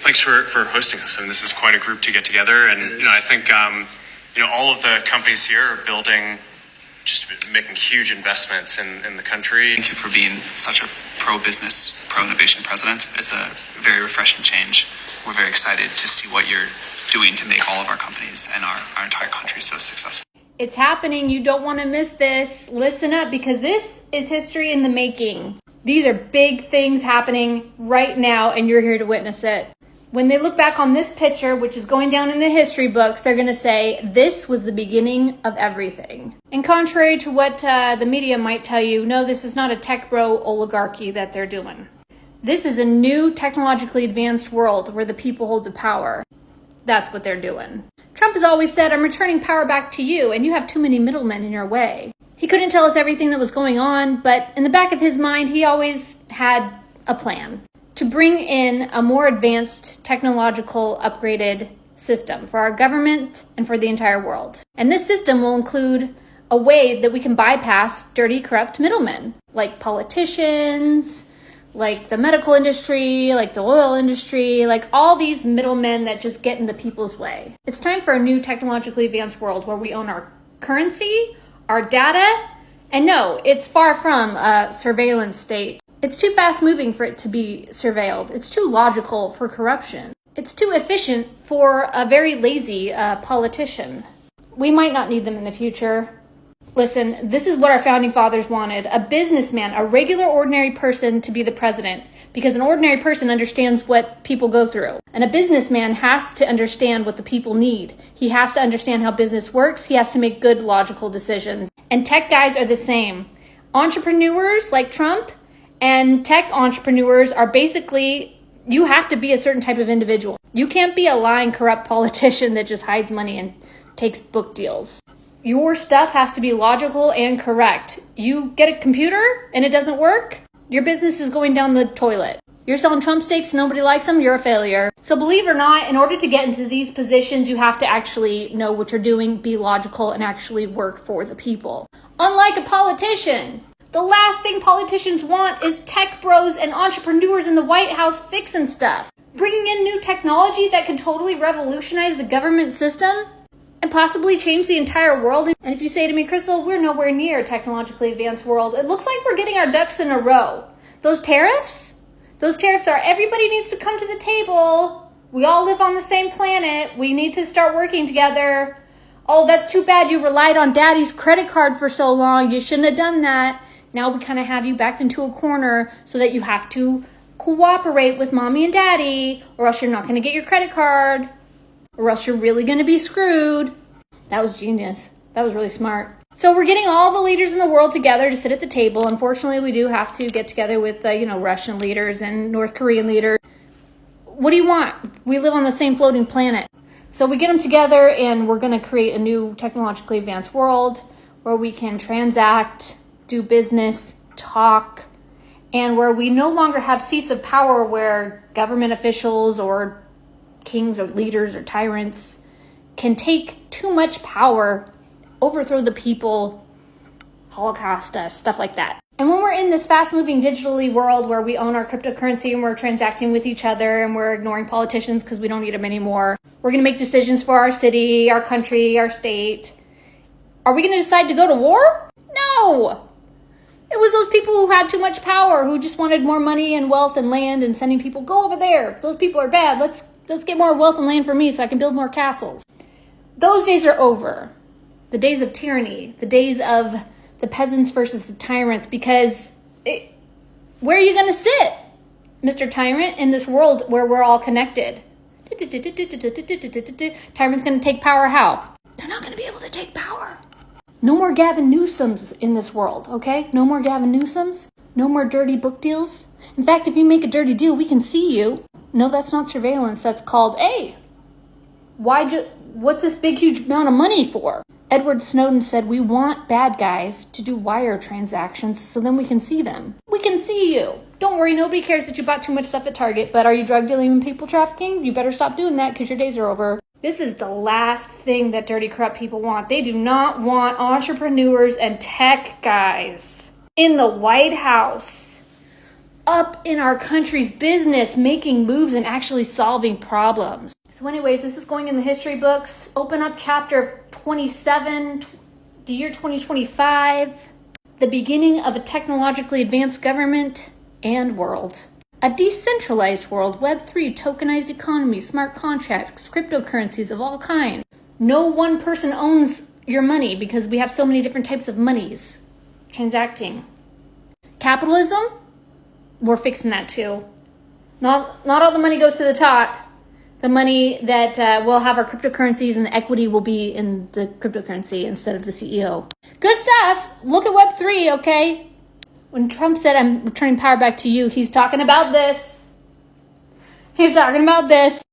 Thanks for hosting us. I mean, this is quite a group to get together, and I think all of the companies here are making huge investments in the country. Thank you for being such a pro-business, pro-innovation president. It's a very refreshing change. We're very excited to see what you're doing to make all of our companies and our entire country so successful. It's happening. You don't want to miss this. Listen up, because this is history in the making. These are big things happening right now, and you're here to witness it. When they look back on this picture, which is going down in the history books, they're going to say, this was the beginning of everything. And contrary to what the media might tell you, no, this is not a tech bro oligarchy that they're doing. This is a new technologically advanced world where the people hold the power. That's what they're doing. Trump has always said, I'm returning power back to you, and you have too many middlemen in your way. He couldn't tell us everything that was going on, but in the back of his mind, he always had a plan to bring in a more advanced technological upgraded system for our government and for the entire world. And this system will include a way that we can bypass dirty, corrupt middlemen, like politicians, like the medical industry, like the oil industry, like all these middlemen that just get in the people's way. It's time for a new technologically advanced world where we own our currency, our data, and no, it's far from a surveillance state. It's too fast moving for it to be surveilled. It's too logical for corruption. It's too efficient for a very lazy politician. We might not need them in the future. Listen, this is what our founding fathers wanted. A businessman, a regular ordinary person to be the president, because an ordinary person understands what people go through. And a businessman has to understand what the people need. He has to understand how business works. He has to make good, logical decisions. And tech guys are the same. Entrepreneurs like Trump and tech entrepreneurs are basically, you have to be a certain type of individual. You can't be a lying, corrupt politician that just hides money and takes book deals. Your stuff has to be logical and correct. You get a computer and it doesn't work, your business is going down the toilet. You're selling Trump steaks, nobody likes them, you're a failure. So believe it or not, in order to get into these positions, you have to actually know what you're doing, be logical, and actually work for the people. Unlike a politician. The last thing politicians want is tech bros and entrepreneurs in the White House fixing stuff. Bringing in new technology that can totally revolutionize the government system and possibly change the entire world. And if you say to me, Crystal, we're nowhere near a technologically advanced world, it looks like we're getting our ducks in a row. Those tariffs are everybody needs to come to the table. We all live on the same planet. We need to start working together. Oh, that's too bad you relied on daddy's credit card for so long. You shouldn't have done that. Now we kind of have you backed into a corner so that you have to cooperate with mommy and daddy, or else you're not going to get your credit card, or else you're really going to be screwed. That was genius. That was really smart. So we're getting all the leaders in the world together to sit at the table. Unfortunately, we do have to get together with, Russian leaders and North Korean leaders. What do you want? We live on the same floating planet. So we get them together and we're going to create a new technologically advanced world where we can transact, do business, talk, and where we no longer have seats of power where government officials or kings or leaders or tyrants can take too much power, overthrow the people, holocaust us, stuff like that. And when we're in this fast-moving digitally world where we own our cryptocurrency and we're transacting with each other and we're ignoring politicians because we don't need them anymore, we're going to make decisions for our city, our country, our state. Are we going to decide to go to war? No! It was those people who had too much power, who just wanted more money and wealth and land and sending people, go over there. Those people are bad. Let's get more wealth and land for me so I can build more castles. Those days are over. The days of tyranny, the days of the peasants versus the tyrants, because where are you going to sit, Mr. Tyrant, in this world where we're all connected? Tyrant's going to take power how? They're not going to be able to take power. No more Gavin Newsoms in this world, okay? No more Gavin Newsoms. No more dirty book deals. In fact, if you make a dirty deal, we can see you. No, that's not surveillance. That's called, hey, what's this big, huge amount of money for? Edward Snowden said, we want bad guys to do wire transactions so then we can see them. We can see you. Don't worry, nobody cares that you bought too much stuff at Target, but are you drug dealing and people trafficking? You better stop doing that because your days are over. This is the last thing that dirty, corrupt people want. They do not want entrepreneurs and tech guys in the White House. up in our country's business, making moves and actually solving problems. So anyways, this is going in the history books. Open up chapter 27, the year 2025, the beginning of a technologically advanced government and world. A decentralized world, Web3, tokenized economy, smart contracts, cryptocurrencies of all kinds. No one person owns your money because we have so many different types of monies transacting. Capitalism, we're fixing that too. Not all the money goes to the top. The money that we'll have our cryptocurrencies and the equity will be in the cryptocurrency instead of the CEO. Good stuff. Look at Web3, okay? When Trump said, I'm returning power back to you, he's talking about this. He's talking about this.